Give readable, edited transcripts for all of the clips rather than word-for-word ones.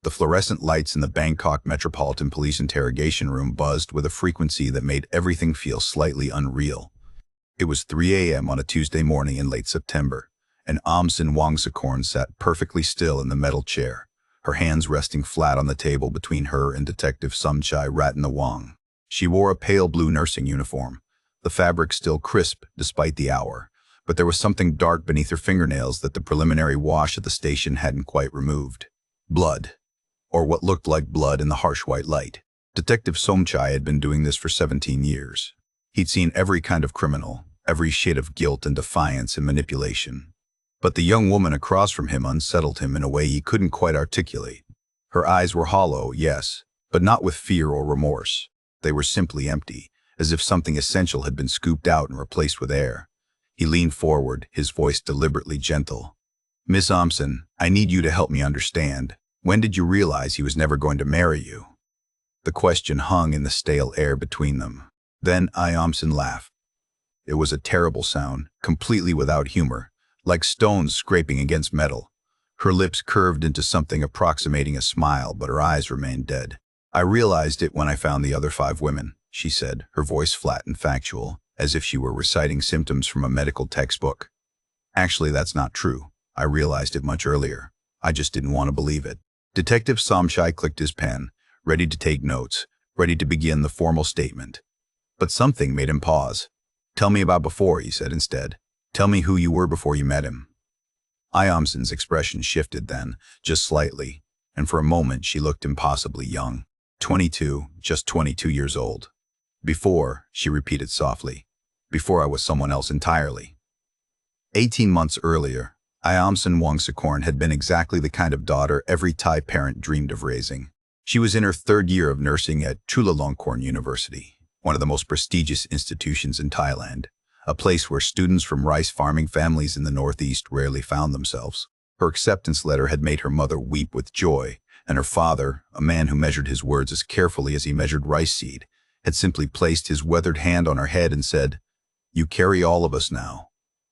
The fluorescent lights in the Bangkok Metropolitan Police interrogation room buzzed with a frequency that made everything feel slightly unreal. It was 3 a.m. on a Tuesday morning in late September, and Sin Wongsakorn sat perfectly still in the metal chair, her hands resting flat on the table between her and Detective Somchai Ratnawong. She wore a pale blue nursing uniform, the fabric still crisp despite the hour, but there was something dark beneath her fingernails that the preliminary wash at the station hadn't quite removed. Blood, or what looked like blood in the harsh white light. Detective Somchai had been doing this for 17 years. He'd seen every kind of criminal, every shade of guilt and defiance and manipulation. But the young woman across from him unsettled him in a way he couldn't quite articulate. Her eyes were hollow, yes, but not with fear or remorse. They were simply empty, as if something essential had been scooped out and replaced with air. He leaned forward, his voice deliberately gentle. "Miss Omsen, I need you to help me understand. When did you realize he was never going to marry you?" The question hung in the stale air between them. Then Omsen laughed. It was a terrible sound, completely without humor, like stones scraping against metal. Her lips curved into something approximating a smile, but her eyes remained dead. "I realized it when I found the other 5 women," she said, her voice flat and factual, as if she were reciting symptoms from a medical textbook. "Actually, that's not true. I realized it much earlier. I just didn't want to believe it." Detective Somchai clicked his pen, ready to take notes, ready to begin the formal statement. But something made him pause. "Tell me about before," he said instead. "Tell me who you were before you met him." Iomsen's expression shifted then, just slightly, and for a moment she looked impossibly young. 22, just 22 years old. "Before," she repeated softly. "Before I was someone else entirely." 18 months earlier, Sin Wongsakorn had been exactly the kind of daughter every Thai parent dreamed of raising. She was in her 3rd year of nursing at Chulalongkorn University, one of the most prestigious institutions in Thailand, a place where students from rice farming families in the Northeast rarely found themselves. Her acceptance letter had made her mother weep with joy, and her father, a man who measured his words as carefully as he measured rice seed, had simply placed his weathered hand on her head and said, "You carry all of us now."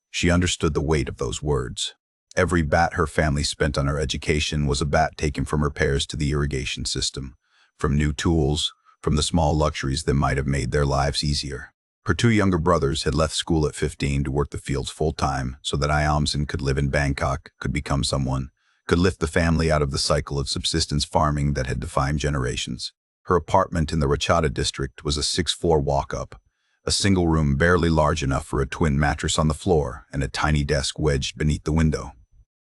She understood the weight of those words. Every baht her family spent on her education was a baht taken from repairs to the irrigation system, from new tools, from the small luxuries that might have made their lives easier. Her 2 younger brothers had left school at 15 to work the fields full-time so that Iomsen could live in Bangkok, could become someone, could lift the family out of the cycle of subsistence farming that had defined generations. Her apartment in the Ratchada district was a 6-floor walk-up, a single room barely large enough for a twin mattress on the floor and a tiny desk wedged beneath the window.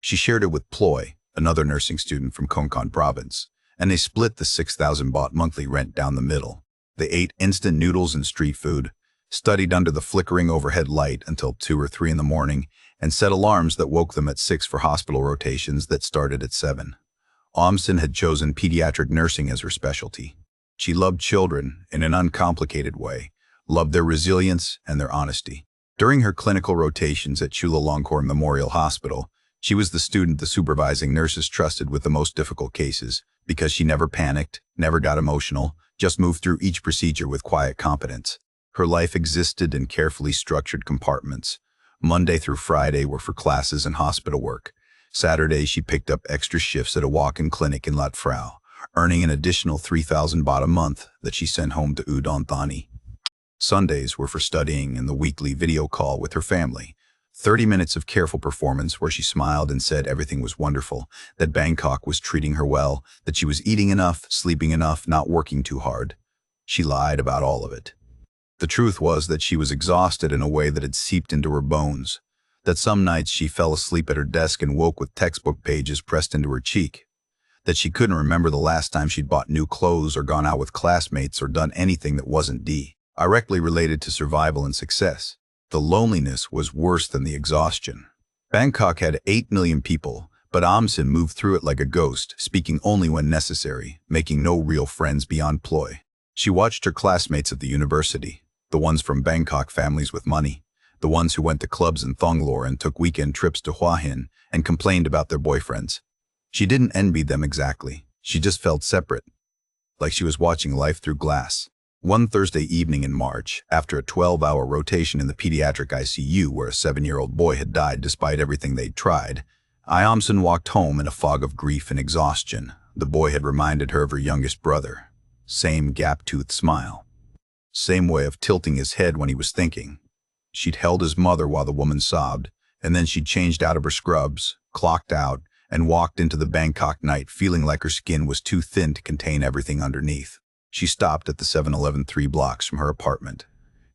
She shared it with Ploy, another nursing student from Konkan province, and they split the 6,000 baht monthly rent down the middle. They ate instant noodles and street food, studied under the flickering overhead light until 2 or 3 in the morning, and set alarms that woke them at 6 for hospital rotations that started at 7. Omsen had chosen pediatric nursing as her specialty. She loved children in an uncomplicated way, loved their resilience and their honesty. During her clinical rotations at Chulalongkorn Memorial Hospital, she was the student the supervising nurses trusted with the most difficult cases because she never panicked, never got emotional, just moved through each procedure with quiet competence. Her life existed in carefully structured compartments. Monday through Friday were for classes and hospital work. Saturday, she picked up extra shifts at a walk-in clinic in Lat Phrao, earning an additional 3,000 baht a month that she sent home to Udon Thani. Sundays were for studying and the weekly video call with her family. 30 minutes of careful performance where she smiled and said everything was wonderful, that Bangkok was treating her well, that she was eating enough, sleeping enough, not working too hard. She lied about all of it. The truth was that she was exhausted in a way that had seeped into her bones, that some nights she fell asleep at her desk and woke with textbook pages pressed into her cheek, that she couldn't remember the last time she'd bought new clothes or gone out with classmates or done anything that wasn't directly related to survival and success. The loneliness was worse than the exhaustion. Bangkok had 8 million people, but Omsen moved through it like a ghost, speaking only when necessary, making no real friends beyond Ploy. She watched her classmates at the university, the ones from Bangkok families with money, the ones who went to clubs in Thonglor and took weekend trips to Hua Hin and complained about their boyfriends. She didn't envy them exactly. She just felt separate, like she was watching life through glass. One Thursday evening in March, after a 12-hour rotation in the pediatric ICU where a 7-year-old boy had died despite everything they'd tried, Iomsen walked home in a fog of grief and exhaustion, The boy had reminded her of her youngest brother. Same gap-toothed smile. Same way of tilting his head when he was thinking. She'd held his mother while the woman sobbed, and then she'd changed out of her scrubs, clocked out, and walked into the Bangkok night feeling like her skin was too thin to contain everything underneath. She stopped at the 7-Eleven 3 blocks from her apartment.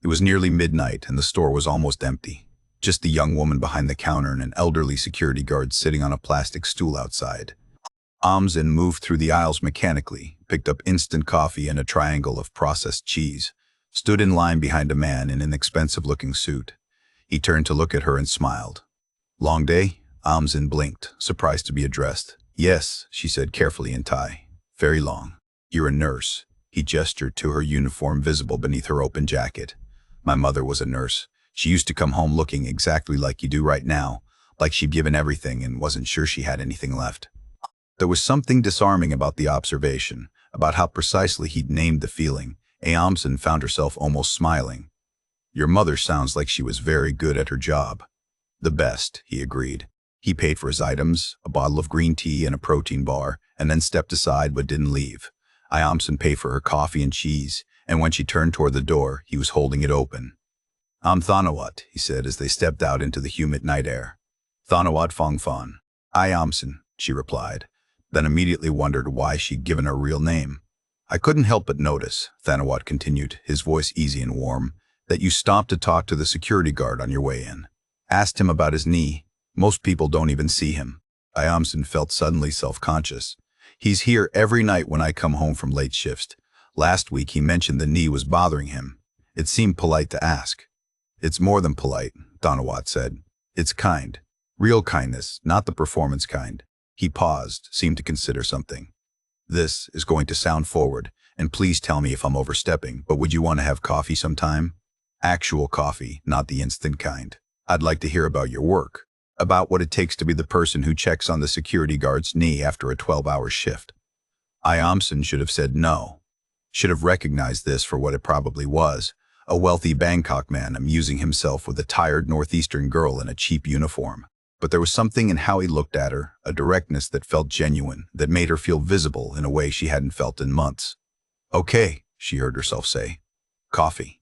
It was nearly midnight and the store was almost empty. Just the young woman behind the counter and an elderly security guard sitting on a plastic stool outside. Amzin moved through the aisles mechanically, picked up instant coffee and a triangle of processed cheese, stood in line behind a man in an expensive-looking suit. He turned to look at her and smiled. "Long day?" Amzin blinked, surprised to be addressed. "Yes," she said carefully in Thai. "Very long." "You're a nurse." He gestured to her uniform visible beneath her open jacket. "My mother was a nurse. She used to come home looking exactly like you do right now, like she'd given everything and wasn't sure she had anything left." There was something disarming about the observation, about how precisely he'd named the feeling. Amzin found herself almost smiling. "Your mother sounds like she was very good at her job." "The best," he agreed. He paid for his items, a bottle of green tea and a protein bar, and then stepped aside but didn't leave. Amzin paid for her coffee and cheese, and when she turned toward the door, he was holding it open. "I'm Thanawat," he said as they stepped out into the humid night air. "Thanawat Fongfan." "Amzin," she replied, then immediately wondered why she'd given her real name. "I couldn't help but notice," Thanawat continued, his voice easy and warm, "that you stopped to talk to the security guard on your way in. Asked him about his knee. Most people don't even see him." Amzin felt suddenly self-conscious. "He's here every night when I come home from late shifts. Last week he mentioned the knee was bothering him. It seemed polite to ask." "It's more than polite," Thanawat said. "It's kind. Real kindness, not the performance kind." He paused, seemed to consider something. "This is going to sound forward, and please tell me if I'm overstepping, but would you want to have coffee sometime? Actual coffee, not the instant kind. I'd like to hear about your work, about what it takes to be the person who checks on the security guard's knee after a 12-hour shift." Amzin should have said no. Should have recognized this for what it probably was, a wealthy Bangkok man amusing himself with a tired northeastern girl in a cheap uniform. But there was something in how he looked at her, a directness that felt genuine, that made her feel visible in a way she hadn't felt in months. "Okay," she heard herself say. "Coffee."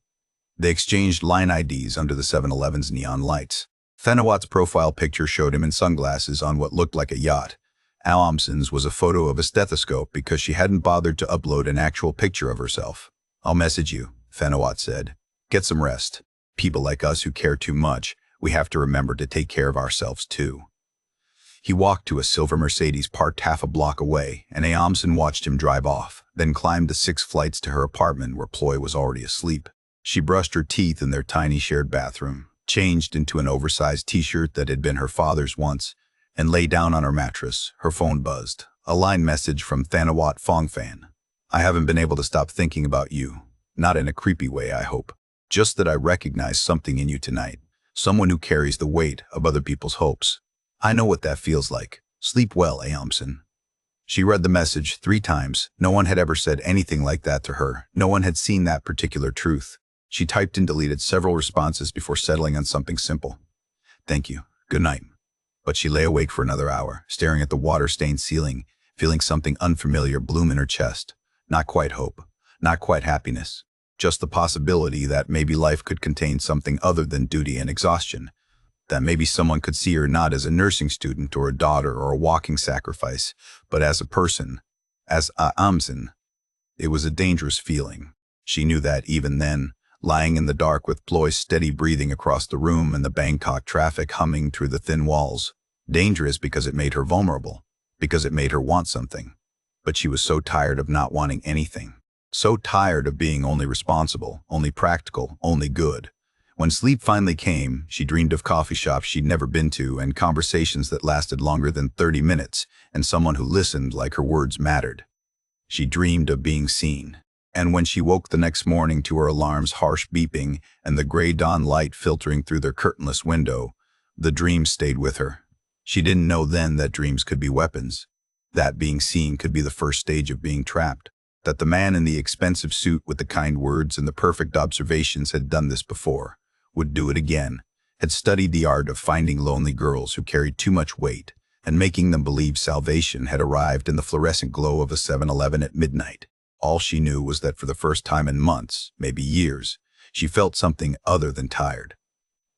They exchanged line IDs under the 7-Eleven's neon lights. Thanawat's profile picture showed him in sunglasses on what looked like a yacht. Amzin's was a photo of a stethoscope because she hadn't bothered to upload an actual picture of herself. "I'll message you," Thanawat said. "Get some rest. People like us who care too much, we have to remember to take care of ourselves too." He walked to a silver Mercedes parked half a block away, and Amzin watched him drive off, then climbed the 6 flights to her apartment where Ploy was already asleep. She brushed her teeth in their tiny shared bathroom, changed into an oversized t-shirt that had been her father's once, and lay down on her mattress. Her phone buzzed. A line message from Thanawat Fongfan. "I haven't been able to stop thinking about you. Not in a creepy way, I hope. Just that I recognize something in you tonight. Someone who carries the weight of other people's hopes. I know what that feels like. Sleep well, Amzin." She read the message 3 times. No one had ever said anything like that to her. No one had seen that particular truth. She typed and deleted several responses before settling on something simple. "Thank you. Good night." But she lay awake for another hour, staring at the water-stained ceiling, feeling something unfamiliar bloom in her chest. Not quite hope. Not quite happiness. Just the possibility that maybe life could contain something other than duty and exhaustion. That maybe someone could see her not as a nursing student or a daughter or a walking sacrifice, but as a person, as Amzin. It was a dangerous feeling. She knew that even then, lying in the dark with Ploy's steady breathing across the room and the Bangkok traffic humming through the thin walls. Dangerous because it made her vulnerable, because it made her want something. But she was so tired of not wanting anything. So tired of being only responsible, only practical, only good. When sleep finally came, she dreamed of coffee shops she'd never been to and conversations that lasted longer than 30 minutes and someone who listened like her words mattered. She dreamed of being seen. And when she woke the next morning to her alarm's harsh beeping and the gray dawn light filtering through their curtainless window, the dream stayed with her. She didn't know then that dreams could be weapons. That being seen could be the first stage of being trapped. That the man in the expensive suit with the kind words and the perfect observations had done this before, would do it again, had studied the art of finding lonely girls who carried too much weight, and making them believe salvation had arrived in the fluorescent glow of a 7-Eleven at midnight. All she knew was that for the first time in months, maybe years, she felt something other than tired.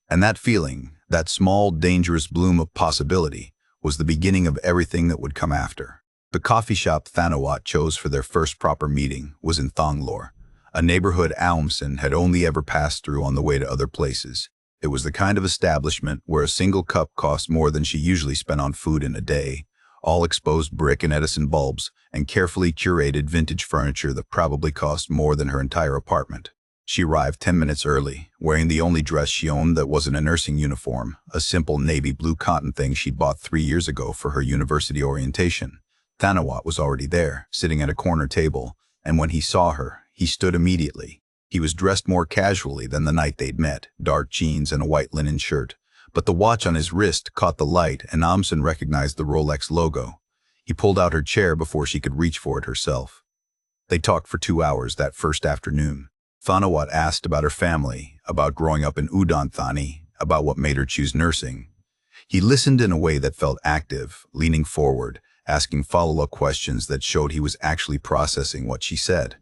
And that feeling, that small, dangerous bloom of possibility, was the beginning of everything that would come after. The coffee shop Thanawat chose for their first proper meeting was in Thonglor, a neighborhood Aumson had only ever passed through on the way to other places. It was the kind of establishment where a single cup cost more than she usually spent on food in a day, all exposed brick and Edison bulbs, and carefully curated vintage furniture that probably cost more than her entire apartment. She arrived 10 minutes early, wearing the only dress she owned that wasn't a nursing uniform, a simple navy blue cotton thing she'd bought 3 years ago for her university orientation. Thanawat was already there, sitting at a corner table, and when he saw her, he stood immediately. He was dressed more casually than the night they'd met, dark jeans and a white linen shirt. But the watch on his wrist caught the light, and Aumson recognized the Rolex logo. He pulled out her chair before she could reach for it herself. They talked for 2 hours that first afternoon. Thanawat asked about her family, about growing up in Udon Thani, about what made her choose nursing. He listened in a way that felt active, leaning forward, asking follow-up questions that showed he was actually processing what she said.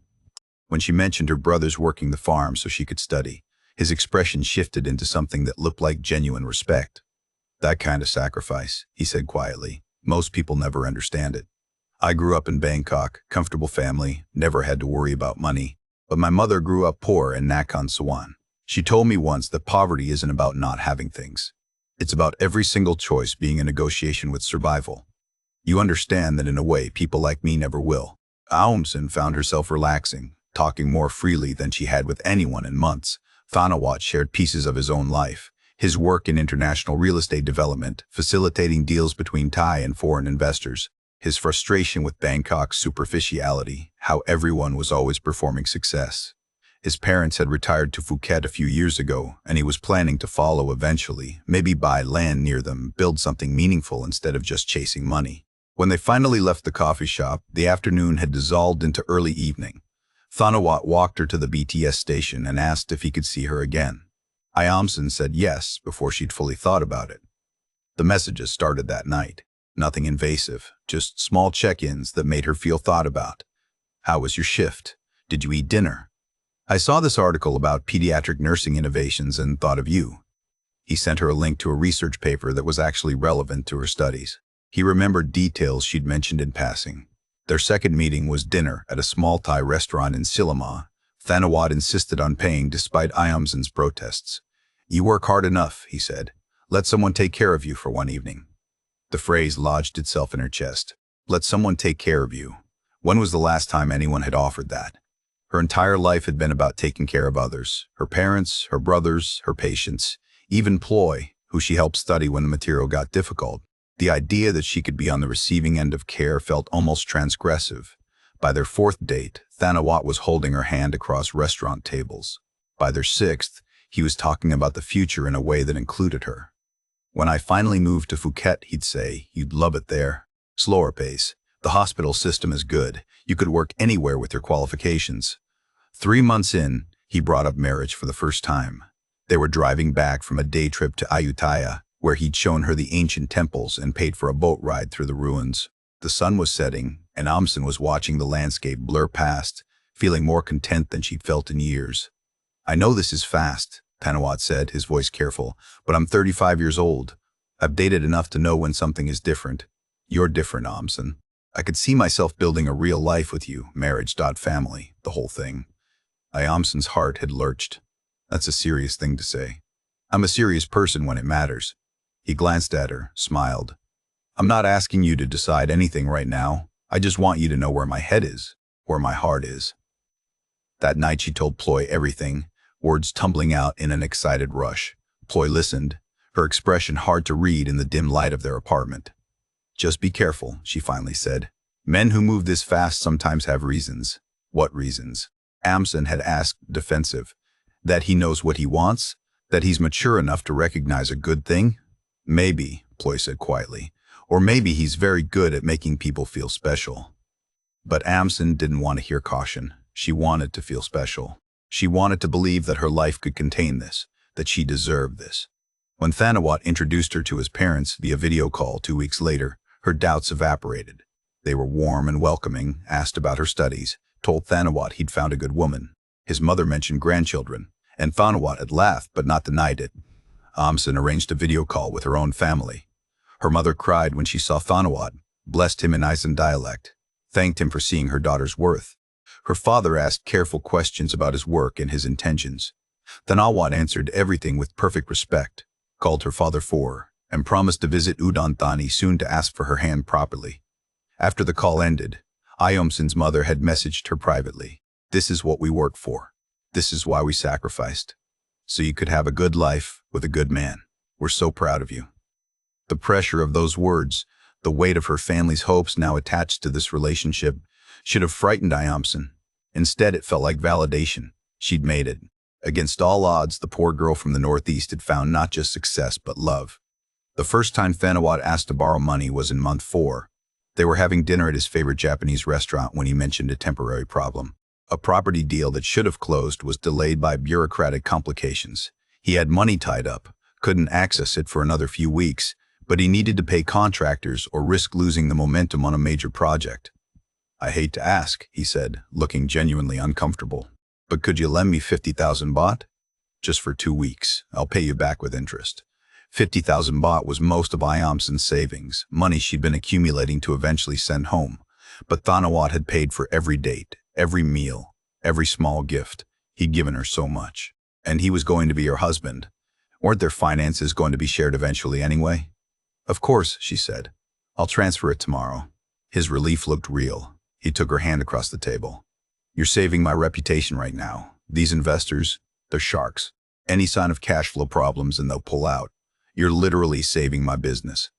When she mentioned her brothers working the farm so she could study, his expression shifted into something that looked like genuine respect. "That kind of sacrifice," he said quietly. "Most people never understand it. I grew up in Bangkok, comfortable family, never had to worry about money. But my mother grew up poor in Nakhon Sawan. She told me once that poverty isn't about not having things. It's about every single choice being a negotiation with survival. You understand that in a way people like me never will." Aumson found herself relaxing, talking more freely than she had with anyone in months. Thanawat shared pieces of his own life, his work in international real estate development, facilitating deals between Thai and foreign investors, his frustration with Bangkok's superficiality, how everyone was always performing success. His parents had retired to Phuket a few years ago, and he was planning to follow eventually, maybe buy land near them, build something meaningful instead of just chasing money. When they finally left the coffee shop, the afternoon had dissolved into early evening. Thanawat walked her to the BTS station and asked if he could see her again. Aumson said yes before she'd fully thought about it. The messages started that night. Nothing invasive, just small check-ins that made her feel thought about. "How was your shift? Did you eat dinner? I saw this article about pediatric nursing innovations and thought of you." He sent her a link to a research paper that was actually relevant to her studies. He remembered details she'd mentioned in passing. Their second meeting was dinner at a small Thai restaurant in Silama. Thanawat insisted on paying despite Aumson's protests. "You work hard enough," he said. "Let someone take care of you for one evening." The phrase lodged itself in her chest. Let someone take care of you. When was the last time anyone had offered that? Her entire life had been about taking care of others. Her parents, her brothers, her patients, even Ploy, who she helped study when the material got difficult. The idea that she could be on the receiving end of care felt almost transgressive. By their fourth date, Thanawat was holding her hand across restaurant tables. By their sixth, he was talking about the future in a way that included her. "When I finally moved to Phuket," he'd say, "you'd love it there. Slower pace. The hospital system is good. You could work anywhere with your qualifications." 3 months in, he brought up marriage for the first time. They were driving back from a day trip to Ayutthaya, where he'd shown her the ancient temples and paid for a boat ride through the ruins. The sun was setting, and Aumson was watching the landscape blur past, feeling more content than she'd felt in years. "I know this is fast," Thanawat said, his voice careful, "but I'm 35 years old. I've dated enough to know when something is different. You're different, Aumson. I could see myself building a real life with you, marriage.family, the whole thing." Aumson's heart had lurched. That's a serious thing to say. "I'm a serious person when it matters." He glanced at her, smiled. "I'm not asking you to decide anything right now. I just want you to know where my head is, where my heart is." That night she told Ploy everything, words tumbling out in an excited rush. Ploy listened, her expression hard to read in the dim light of their apartment. "Just be careful," she finally said. "Men who move this fast sometimes have reasons." "What reasons?" Aumson had asked, defensive. "That he knows what he wants? That he's mature enough to recognize a good thing?" "Maybe," Ploy said quietly. "Or maybe he's very good at making people feel special." But Aumson didn't want to hear caution. She wanted to feel special. She wanted to believe that her life could contain this, that she deserved this. When Thanawat introduced her to his parents via video call 2 weeks later, her doubts evaporated. They were warm and welcoming, asked about her studies, told Thanawat he'd found a good woman. His mother mentioned grandchildren, and Thanawat had laughed but not denied it. Amsen arranged a video call with her own family. Her mother cried when she saw Thanawat, blessed him in Isan dialect, thanked him for seeing her daughter's worth. Her father asked careful questions about his work and his intentions. Thanawat answered everything with perfect respect, called her father for her, and promised to visit Udon Thani soon to ask for her hand properly. After the call ended, Iomsen's mother had messaged her privately. "This is what we worked for. This is why we sacrificed. So you could have a good life with a good man. We're so proud of you." The pressure of those words, the weight of her family's hopes now attached to this relationship, should have frightened Iomsen. Instead, it felt like validation. She'd made it. Against all odds, the poor girl from the Northeast had found not just success, but love. The first time Thanawat asked to borrow money was in month 4. They were having dinner at his favorite Japanese restaurant when he mentioned a temporary problem. A property deal that should have closed was delayed by bureaucratic complications. He had money tied up, couldn't access it for another few weeks, but he needed to pay contractors or risk losing the momentum on a major project. "I hate to ask," he said, looking genuinely uncomfortable, "but could you lend me 50,000 baht? Just for 2 weeks. I'll pay you back with interest." 50,000 baht was most of Iomsen's savings, money she'd been accumulating to eventually send home. But Thanawat had paid for every date, every meal, every small gift. He'd given her so much. And he was going to be her husband. Weren't their finances going to be shared eventually anyway? "Of course," she said. "I'll transfer it tomorrow." His relief looked real. He took her hand across the table. "You're saving my reputation right now. These investors, they're sharks. Any sign of cash flow problems and they'll pull out. You're literally saving my business."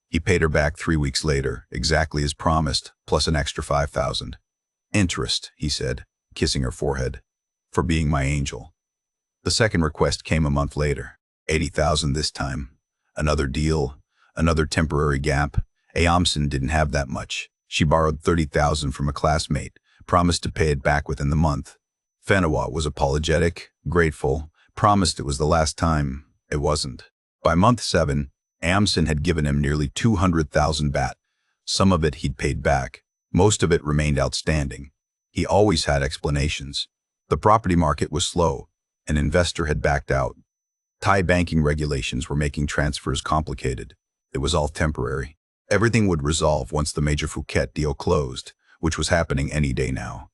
He paid her back 3 weeks later, exactly as promised, plus an extra 5,000. "Interest," he said, kissing her forehead, "for being my angel." The second request came a month later, 80,000 this time. Another deal, another temporary gap. Iomsen didn't have that much. She borrowed 30,000 from a classmate, promised to pay it back within the month. Thanawat was apologetic, grateful, promised it was the last time. It wasn't. By month 7, Iomsen had given him nearly 200,000 baht. Some of it he'd paid back. Most of it remained outstanding. He always had explanations. The property market was slow. An investor had backed out. Thai banking regulations were making transfers complicated. It was all temporary. Everything would resolve once the major Phuket deal closed, which was happening any day now.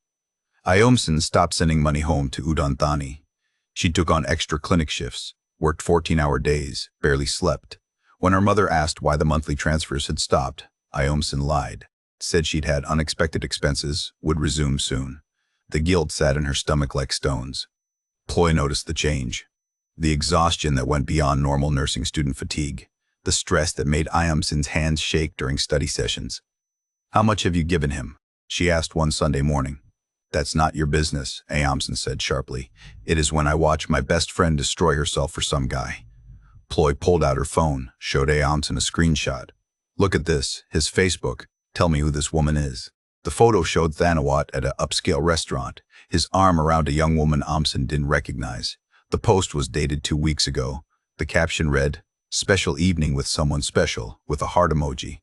Iomsen stopped sending money home to Udon Thani. She took on extra clinic shifts, worked 14-hour days, barely slept. When her mother asked why the monthly transfers had stopped, Iomsen lied, said she'd had unexpected expenses, would resume soon. The guilt sat in her stomach like stones. Ploy noticed the change. The exhaustion that went beyond normal nursing student fatigue. The stress that made Iomsen's hands shake during study sessions. "How much have you given him?" she asked one Sunday morning. "That's not your business," Iomsen said sharply. "It is when I watch my best friend destroy herself for some guy." Ploy pulled out her phone, showed Iomsen a screenshot. "Look at this, his Facebook. Tell me who this woman is." The photo showed Thanawat at an upscale restaurant, his arm around a young woman Iomsen didn't recognize. The post was dated 2 weeks ago. The caption read, "Special evening with someone special," with a heart emoji.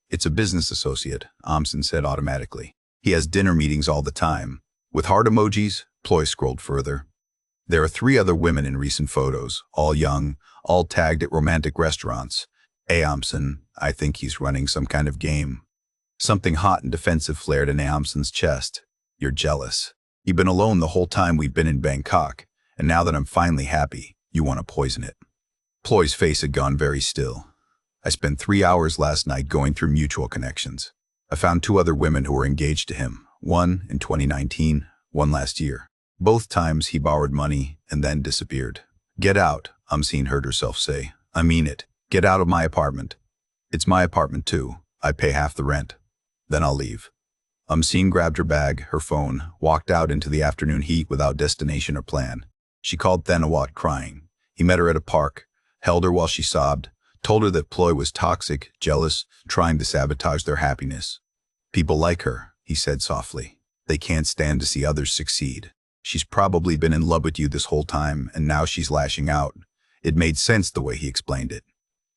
"It's a business associate," Iomsen said automatically. "He has dinner meetings all the time." With heart emojis, Ploy scrolled further. There are 3 other women in recent photos, all young, all tagged at romantic restaurants. Iomsen, I think he's running some kind of game. Something hot and defensive flared in Iomsen's chest. "You're jealous. You've been alone the whole time we've been in Bangkok, and now that I'm finally happy, you want to poison it." Ploy's face had gone very still. "I spent 3 hours last night going through mutual connections. I found 2 other women who were engaged to him, one in 2019, one last year. Both times he borrowed money and then disappeared." "Get out," Iomsen heard herself say. "I mean it. Get out of my apartment." "It's my apartment too. I pay half the rent. Then I'll leave." Iomsen grabbed her bag, her phone, walked out into the afternoon heat without destination or plan. She called Thanawat crying. He met her at a park, held her while she sobbed, told her that Ploy was toxic, jealous, trying to sabotage their happiness. "People like her," he said softly. "They can't stand to see others succeed. She's probably been in love with you this whole time, and now she's lashing out. It made sense the way he explained it.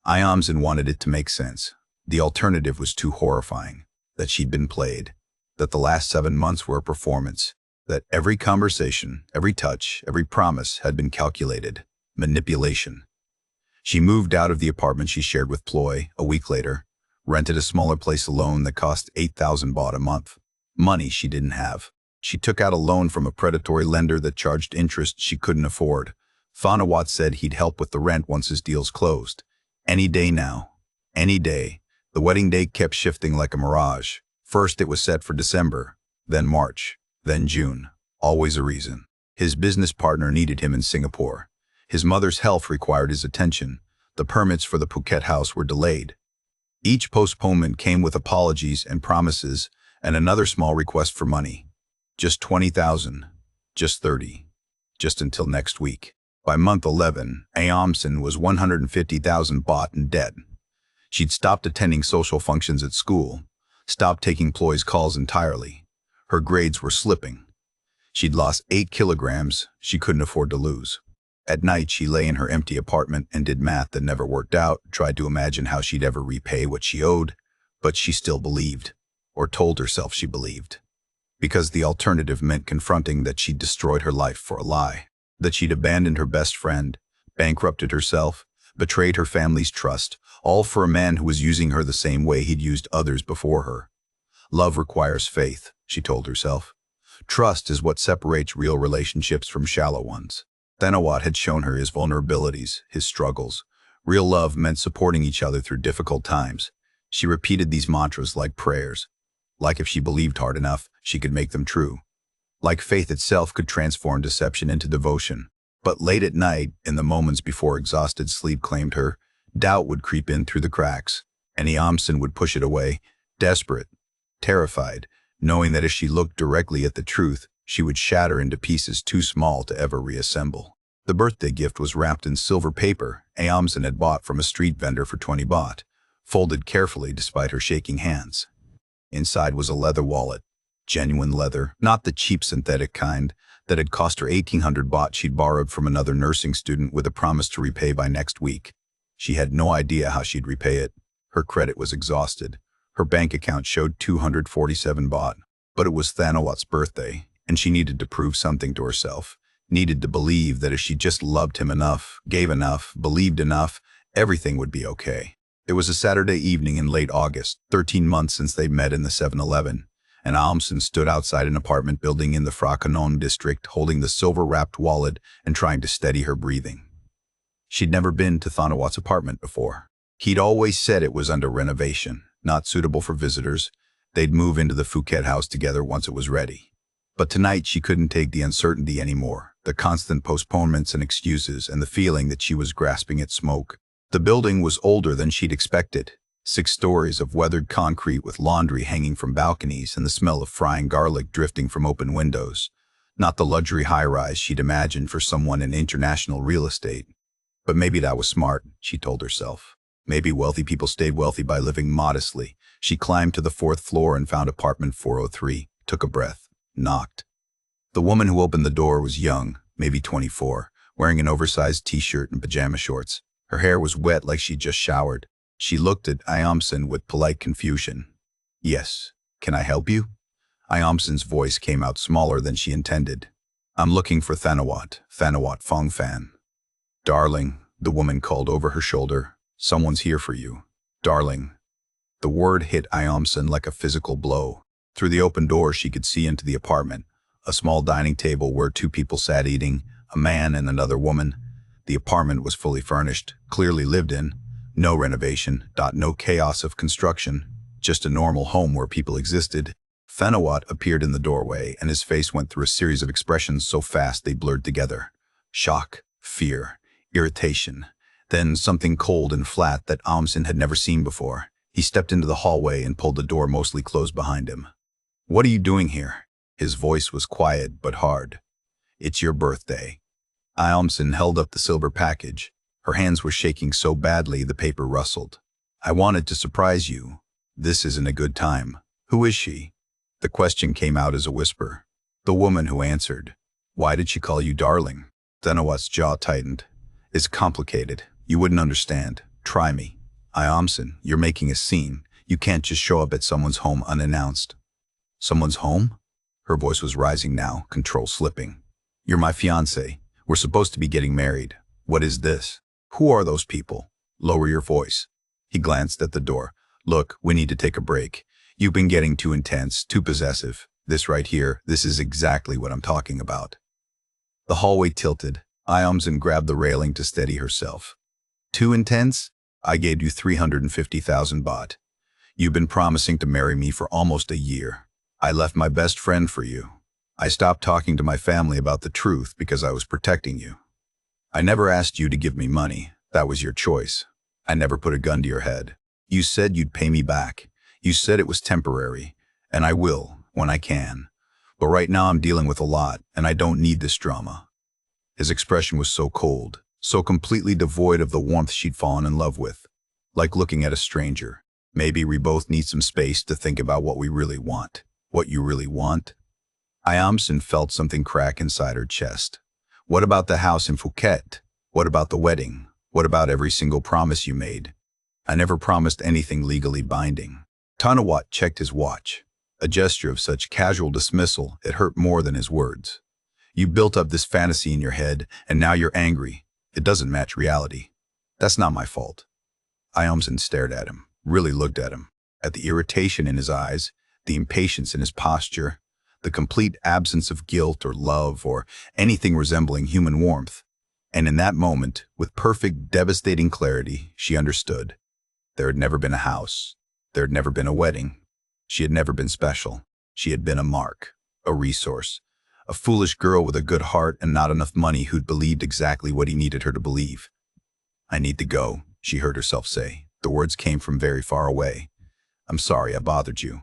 Iamsen wanted it to make sense. The alternative was too horrifying, that she'd been played, that the last 7 months were a performance, that every conversation, every touch, every promise had been calculated. Manipulation. She moved out of the apartment she shared with Ploy a week later, rented a smaller place alone that cost 8,000 baht a month. Money she didn't have. She took out a loan from a predatory lender that charged interest she couldn't afford. Thanawat said he'd help with the rent once his deals closed. Any day now. Any day. The wedding date kept shifting like a mirage. First it was set for December, then March, then June. Always a reason. His business partner needed him in Singapore. His mother's health required his attention. The permits for the Phuket house were delayed. Each postponement came with apologies and promises and another small request for money. Just 20,000, just 30, just until next week. By month 11, Iamsen was 150,000 baht in debt. She'd stopped attending social functions at school, stopped taking Ploy's calls entirely. Her grades were slipping. She'd lost 8 kilograms she couldn't afford to lose. At night, she lay in her empty apartment and did math that never worked out, tried to imagine how she'd ever repay what she owed, but she still believed, or told herself she believed. Because the alternative meant confronting that she'd destroyed her life for a lie, that she'd abandoned her best friend, bankrupted herself, betrayed her family's trust, all for a man who was using her the same way he'd used others before her. Love requires faith, she told herself. Trust is what separates real relationships from shallow ones. Thanawat had shown her his vulnerabilities, his struggles. Real love meant supporting each other through difficult times. She repeated these mantras like prayers. Like if she believed hard enough, she could make them true. Like faith itself could transform deception into devotion. But late at night, in the moments before exhausted sleep claimed her, doubt would creep in through the cracks, and Iamsen would push it away, desperate, terrified, knowing that if she looked directly at the truth, she would shatter into pieces too small to ever reassemble. The birthday gift was wrapped in silver paper Iamsen had bought from a street vendor for 20 baht, folded carefully despite her shaking hands. Inside was a leather wallet, genuine leather, not the cheap synthetic kind that had cost her 1,800 baht she'd borrowed from another nursing student with a promise to repay by next week. She had no idea how she'd repay it. Her credit was exhausted. Her bank account showed 247 baht. But it was Thanawat's birthday, and she needed to prove something to herself, needed to believe that if she just loved him enough, gave enough, believed enough, everything would be okay. It was a Saturday evening in late August, 13 months since they met in the 7-Eleven, and Iamsen stood outside an apartment building in the Phra Kanon district holding the silver-wrapped wallet and trying to steady her breathing. She'd never been to Thanawat's apartment before. He'd always said it was under renovation, not suitable for visitors. They'd move into the Phuket house together once it was ready. But tonight she couldn't take the uncertainty anymore, the constant postponements and excuses, and the feeling that she was grasping at smoke. The building was older than she'd expected. 6 stories of weathered concrete with laundry hanging from balconies and the smell of frying garlic drifting from open windows. Not the luxury high-rise she'd imagined for someone in international real estate. But maybe that was smart, she told herself. Maybe wealthy people stayed wealthy by living modestly. She climbed to the 4th floor and found apartment 403, took a breath, knocked. The woman who opened the door was young, maybe 24, wearing an oversized t-shirt and pajama shorts. Her hair was wet like she'd just showered. She looked at Iamsen with polite confusion. "Yes, can I help you?" Iamsen's voice came out smaller than she intended. "I'm looking for Thanawat Fongfan." "Darling," the woman called over her shoulder, "someone's here for you. Darling." The word hit Iamsen like a physical blow. Through the open door she could see into the apartment, a small dining table where 2 people sat eating, a man and another woman. The apartment was fully furnished, clearly lived in. No renovation, no chaos of construction, just a normal home where people existed. Thanawat appeared in the doorway, and his face went through a series of expressions so fast they blurred together. Shock, fear, irritation, then something cold and flat that Iamsen had never seen before. He stepped into the hallway and pulled the door mostly closed behind him. "What are you doing here?" His voice was quiet but hard. "It's your birthday." Iamsen held up the silver package. Her hands were shaking so badly the paper rustled. "I wanted to surprise you. This isn't a good time. Who is she?" The question came out as a whisper. "The woman who answered." "Why did she call you darling?" Thanawat's jaw tightened. It's complicated. You wouldn't understand. Try me. Iamson, you're making a scene. You can't just show up at someone's home unannounced. Someone's home? Her voice was rising now, control slipping. You're my fiancé. We're supposed to be getting married. What is this? Who are those people? Lower your voice. He glanced at the door. Look, we need to take a break. You've been getting too intense, too possessive. This right here, this is exactly what I'm talking about. The hallway tilted. Iamson grabbed the railing to steady herself. Too intense? I gave you 350,000 baht. You've been promising to marry me for almost a year. I left my best friend for you. I stopped talking to my family about the truth because I was protecting you. I never asked you to give me money. That was your choice. I never put a gun to your head. You said you'd pay me back. You said it was temporary, and I will, when I can. But right now I'm dealing with a lot, and I don't need this drama. His expression was so cold, so completely devoid of the warmth she'd fallen in love with. Like looking at a stranger. Maybe we both need some space to think about what we really want. What you really want? Iamson felt something crack inside her chest. What about the house in Phuket? What about the wedding? What about every single promise you made? I never promised anything legally binding. Thanawat checked his watch. A gesture of such casual dismissal, it hurt more than his words. You built up this fantasy in your head, and now you're angry. It doesn't match reality. That's not my fault. Iamson stared at him, really looked at him, at the irritation in his eyes, the impatience in his posture, the complete absence of guilt or love or anything resembling human warmth. And in that moment, with perfect, devastating clarity, she understood. There had never been a house. There had never been a wedding. She had never been special. She had been a mark, a resource, a foolish girl with a good heart and not enough money who'd believed exactly what he needed her to believe. I need to go, she heard herself say. The words came from very far away. I'm sorry I bothered you.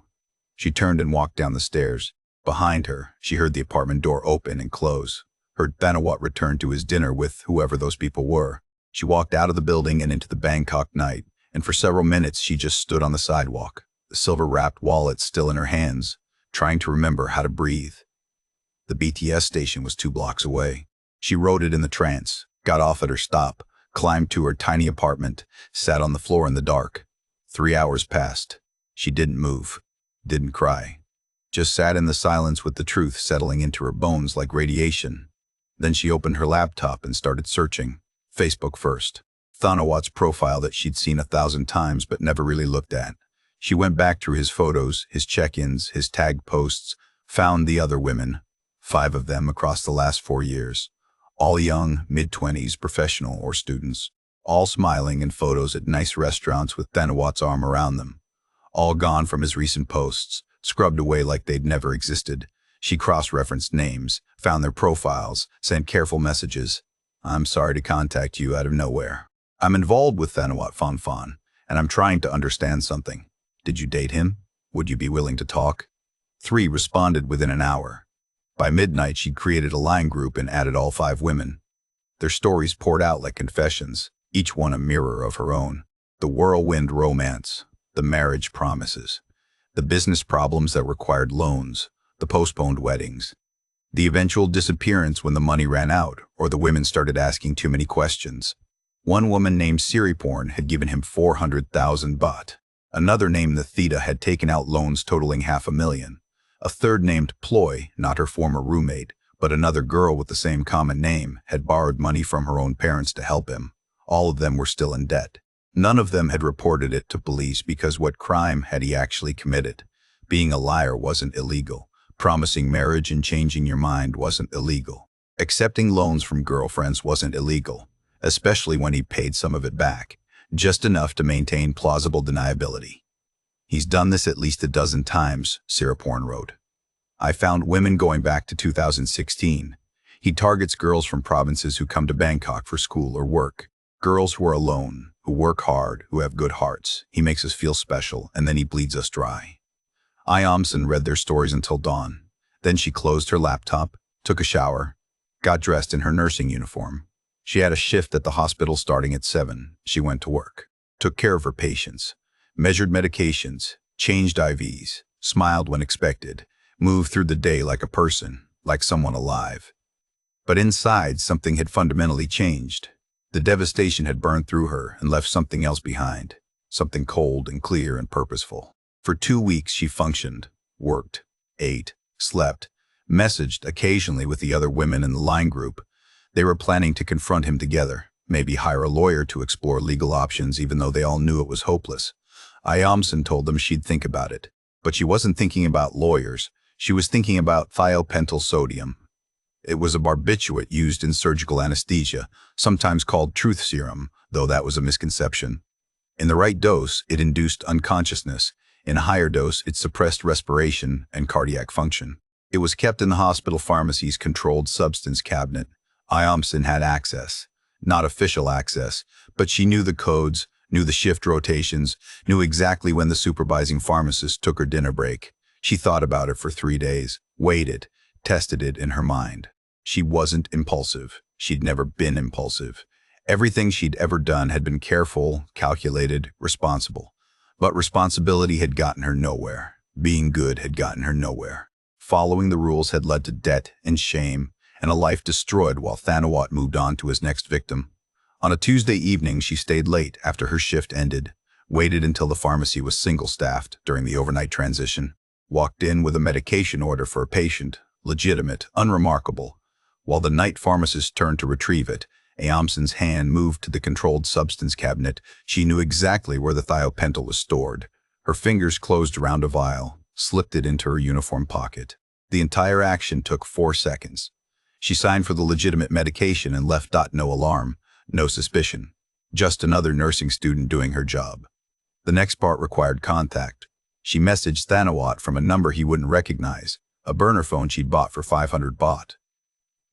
She turned and walked down the stairs. Behind her, she heard the apartment door open and close. Heard Thanawat return to his dinner with whoever those people were. She walked out of the building and into the Bangkok night, and for several minutes she just stood on the sidewalk, the silver-wrapped wallet still in her hands, trying to remember how to breathe. The BTS station was 2 blocks away. She rode it in the trance, got off at her stop, climbed to her tiny apartment, sat on the floor in the dark. 3 hours passed. She didn't move, didn't cry. Just sat in the silence with the truth settling into her bones like radiation. Then she opened her laptop and started searching. Facebook first. Thanawat's profile that she'd seen 1,000 times but never really looked at. She went back through his photos, his check-ins, his tagged posts, found the other women, 5 of them across the last 4 years. All young, mid-20s, professional or students. All smiling in photos at nice restaurants with Thanawat's arm around them. All gone from his recent posts, scrubbed away like they'd never existed. She cross-referenced names, found their profiles, sent careful messages. I'm sorry to contact you out of nowhere. I'm involved with Thanawat Fanfan, and I'm trying to understand something. Did you date him? Would you be willing to talk? 3 responded within an hour. By midnight, she'd created a line group and added all 5 women. Their stories poured out like confessions, each one a mirror of her own. The whirlwind romance, the marriage promises, the business problems that required loans, the postponed weddings, the eventual disappearance when the money ran out or the women started asking too many questions. One woman named Siriporn had given him 400,000 baht. Another named the Theta had taken out loans totaling 500,000. A third named Ploy, not her former roommate, but another girl with the same common name, had borrowed money from her own parents to help him. All of them were still in debt. None of them had reported it to police because what crime had he actually committed? Being a liar wasn't illegal. Promising marriage and changing your mind wasn't illegal. Accepting loans from girlfriends wasn't illegal, especially when he paid some of it back, just enough to maintain plausible deniability. He's done this at least 12 times, Siriporn wrote. I found women going back to 2016. He targets girls from provinces who come to Bangkok for school or work. Girls who are alone, who work hard, who have good hearts. He makes us feel special, and then he bleeds us dry. Iamson read their stories until dawn. Then she closed her laptop, took a shower, got dressed in her nursing uniform. She had a shift at the hospital starting at 7. She went to work, took care of her patients, measured medications, changed IVs, smiled when expected, moved through the day like a person, like someone alive. But inside, something had fundamentally changed. The devastation had burned through her and left something else behind, something cold and clear and purposeful. For 2 weeks she functioned, worked, ate, slept, messaged occasionally with the other women in the line group. They were planning to confront him together, maybe hire a lawyer to explore legal options even though they all knew it was hopeless. Ayamson told them she'd think about it. But she wasn't thinking about lawyers. She was thinking about thiopentyl sodium. It was a barbiturate used in surgical anesthesia, sometimes called truth serum, though that was a misconception. In the right dose, it induced unconsciousness. In a higher dose, it suppressed respiration and cardiac function. It was kept in the hospital pharmacy's controlled substance cabinet. Ayamson had access. Not official access, but she knew the codes, knew the shift rotations, knew exactly when the supervising pharmacist took her dinner break. She thought about it for 3 days, weighed it, tested it in her mind. She wasn't impulsive. She'd never been impulsive. Everything she'd ever done had been careful, calculated, responsible. But responsibility had gotten her nowhere. Being good had gotten her nowhere. Following the rules had led to debt and shame, and a life destroyed while Thanawat moved on to his next victim. On a Tuesday evening, she stayed late after her shift ended, waited until the pharmacy was single-staffed during the overnight transition, walked in with a medication order for a patient, legitimate, unremarkable. While the night pharmacist turned to retrieve it, Ayamson's hand moved to the controlled substance cabinet. She knew exactly where the thiopentyl was stored. Her fingers closed around a vial, slipped it into her uniform pocket. The entire action took 4 seconds. She signed for the legitimate medication and left. No alarm. No suspicion. Just another nursing student doing her job. The next part required contact. She messaged Thanawat from a number he wouldn't recognize, a burner phone she'd bought for 500 baht.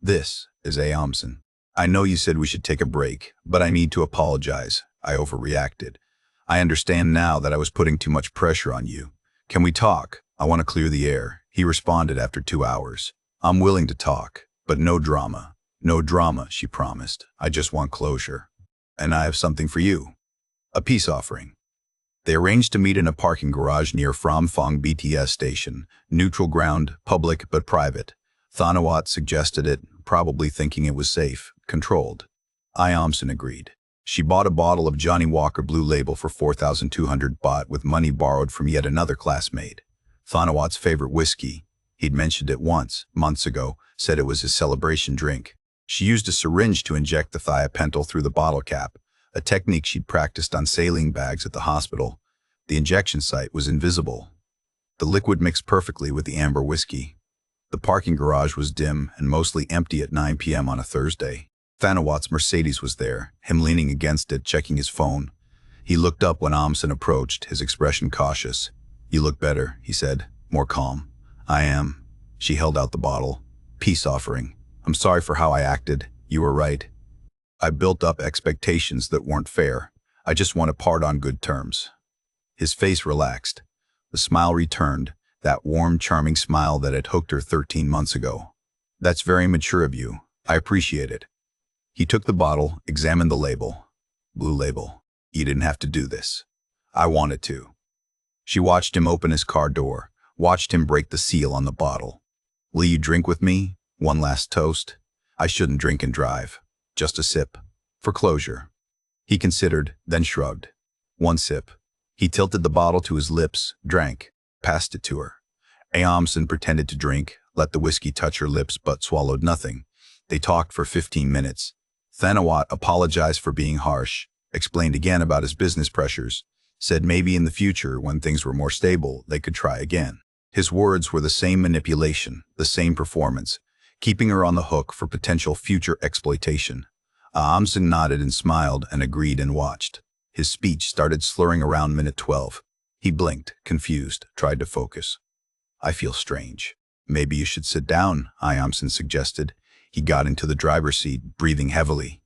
"This is Ayamson. I know you said we should take a break, but I need to apologize. I overreacted. I understand now that I was putting too much pressure on you. Can we talk? I want to clear the air." He responded after 2 hours. "I'm willing to talk, but no drama. No drama," she promised. "I just want closure. And I have something for you. A peace offering." They arranged to meet in a parking garage near Phramphong BTS station, neutral ground, public but private. Thanawat suggested it, probably thinking it was safe, controlled. Ayamson agreed. She bought a bottle of Johnny Walker Blue Label for 4,200 baht with money borrowed from yet another classmate. Thanawat's favorite whiskey. He'd mentioned it once, months ago, said it was his celebration drink. She used a syringe to inject the thiopentyl through the bottle cap, a technique she'd practiced on saline bags at the hospital. The injection site was invisible. The liquid mixed perfectly with the amber whiskey. The parking garage was dim and mostly empty at 9 p.m. on a Thursday. Thanawat's Mercedes was there, him leaning against it, checking his phone. He looked up when Ayamson approached, his expression cautious. "You look better," he said, more calm. "I am." She held out the bottle. "Peace offering. I'm sorry for how I acted. You were right. I built up expectations that weren't fair. I just want to part on good terms." His face relaxed. The smile returned, that warm, charming smile that had hooked her 13 months ago. "That's very mature of you. I appreciate it." He took the bottle, examined the label. "Blue Label. You didn't have to do this. I wanted to." She watched him open his car door, watched him break the seal on the bottle. "Will you drink with me? One last toast? I shouldn't drink and drive. Just a sip. For closure." He considered, then shrugged. "1 sip." He tilted the bottle to his lips, drank, passed it to her. Ayamson pretended to drink, let the whiskey touch her lips but swallowed nothing. They talked for 15 minutes. Thanawat apologized for being harsh, explained again about his business pressures, said maybe in the future, when things were more stable, they could try again. His words were the same manipulation, the same performance, keeping her on the hook for potential future exploitation. Ayamson nodded and smiled and agreed and watched. His speech started slurring around minute 12. He blinked, confused, tried to focus. "I feel strange. Maybe you should sit down," Ayamson suggested. He got into the driver's seat, breathing heavily.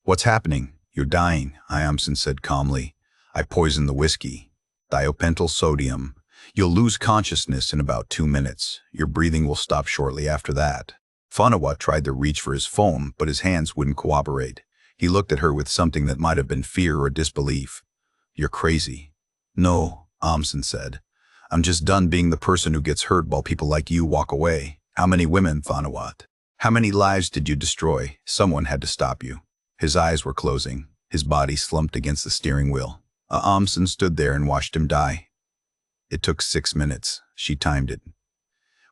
"What's happening? You're dying," Ayamson said calmly. "I poisoned the whiskey. Thiopentyl sodium. You'll lose consciousness in about 2 minutes. Your breathing will stop shortly after that." Thanawat tried to reach for his phone, but his hands wouldn't cooperate. He looked at her with something that might have been fear or disbelief. "You're crazy." "No," Ayamson said. "I'm just done being the person who gets hurt while people like you walk away. How many women, Thanawat? How many lives did you destroy? Someone had to stop you." His eyes were closing, his body slumped against the steering wheel. Amundsen stood there and watched him die. It took 6 minutes. She timed it.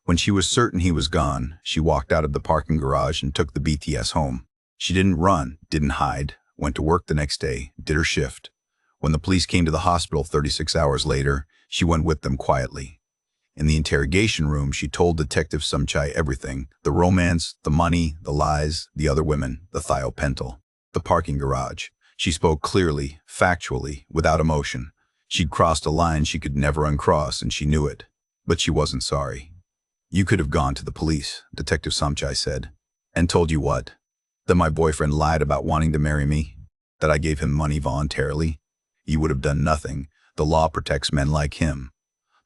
When she was certain he was gone, she walked out of the parking garage and took the BTS home. She didn't run, didn't hide, went to work the next day, did her shift. When the police came to the hospital 36 hours later, she went with them quietly. In the interrogation room, she told Detective Sumchai everything: the romance, the money, the lies, the other women, the thiopental, the parking garage. She spoke clearly, factually, without emotion. She'd crossed a line she could never uncross, and she knew it. But she wasn't sorry. "You could have gone to the police," Detective Sumchai said. "And told you what? That my boyfriend lied about wanting to marry me? That I gave him money voluntarily? You would have done nothing. The law protects men like him.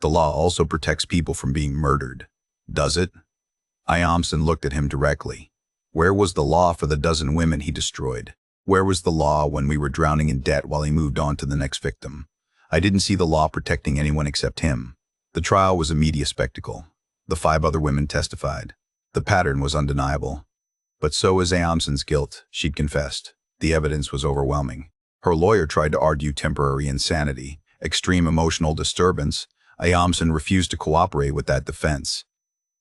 The law also protects people from being murdered. Does it?" Amundsen looked at him directly. Where was the law for the dozen women he destroyed? Where was the law when we were drowning in debt while he moved on to the next victim? I didn't see the law protecting anyone except him. The trial was a media spectacle. The 5 other women testified. The pattern was undeniable. But so was Amundsen's guilt. She'd confessed. The evidence was overwhelming. Her lawyer tried to argue temporary insanity, extreme emotional disturbance. Amundsen refused to cooperate with that defense.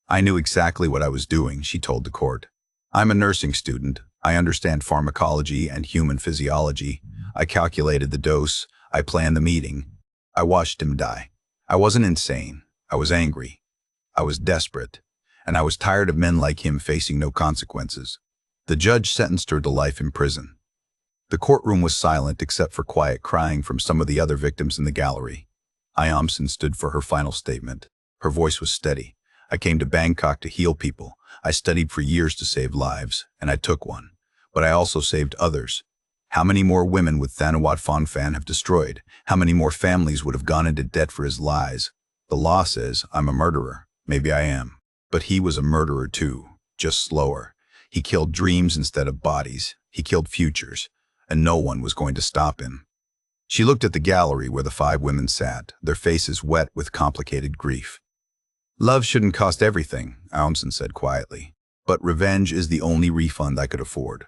"I knew exactly what I was doing," she told the court. "I'm a nursing student. I understand pharmacology and human physiology. I calculated the dose. I planned the meeting. I watched him die. I wasn't insane. I was angry. I was desperate. And I was tired of men like him facing no consequences." The judge sentenced her to life in prison. The courtroom was silent except for quiet crying from some of the other victims in the gallery. Amundsen stood for her final statement. Her voice was steady. "I came to Bangkok to heal people. I studied for years to save lives, and I took one. But I also saved others. How many more women would Thanawat Phongphan have destroyed? How many more families would have gone into debt for his lies? The law says I'm a murderer. Maybe I am. But he was a murderer too, just slower. He killed dreams instead of bodies. He killed futures, and no one was going to stop him." She looked at the gallery where the 5 women sat, their faces wet with complicated grief. "Love shouldn't cost everything," Amundsen said quietly. "But revenge is the only refund I could afford."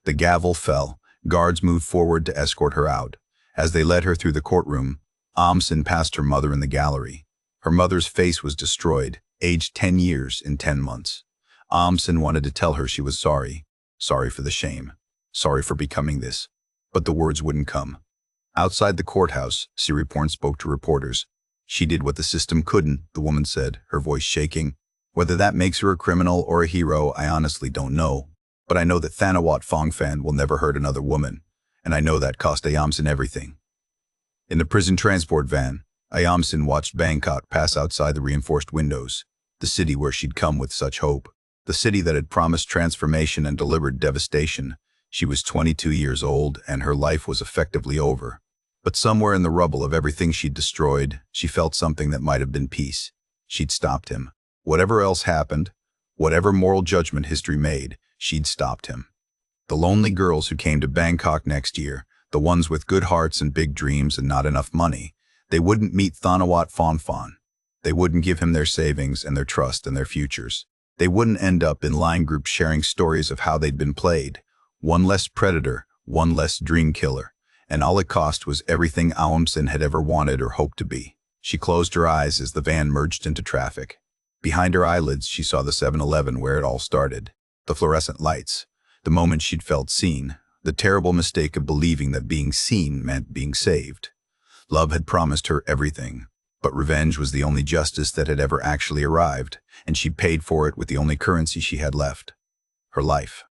The gavel fell. Guards moved forward to escort her out. As they led her through the courtroom, Amundsen passed her mother in the gallery. Her mother's face was destroyed, aged 10 years in 10 months. Amundsen wanted to tell her she was sorry. Sorry for the shame. Sorry for becoming this. But the words wouldn't come. Outside the courthouse, Siriporn spoke to reporters. "She did what the system couldn't," the woman said, her voice shaking. "Whether that makes her a criminal or a hero, I honestly don't know. But I know that Thanawat Phongphan will never hurt another woman, and I know that cost Amundsen everything." In the prison transport van, Amundsen watched Bangkok pass outside the reinforced windows, the city where she'd come with such hope, the city that had promised transformation and delivered devastation. She was 22 years old, and her life was effectively over. But somewhere in the rubble of everything she'd destroyed, she felt something that might have been peace. She'd stopped him. Whatever else happened, whatever moral judgment history made, she'd stopped him. The lonely girls who came to Bangkok next year, the ones with good hearts and big dreams and not enough money, they wouldn't meet Thanawat Phongphan. They wouldn't give him their savings and their trust and their futures. They wouldn't end up in line groups sharing stories of how they'd been played. One less predator, one less dream killer. And all it cost was everything Amundsen had ever wanted or hoped to be. She closed her eyes as the van merged into traffic. Behind her eyelids, she saw the 7-Eleven where it all started. The fluorescent lights. The moment she'd felt seen. The terrible mistake of believing that being seen meant being saved. Love had promised her everything. But revenge was the only justice that had ever actually arrived, and she paid for it with the only currency she had left. Her life.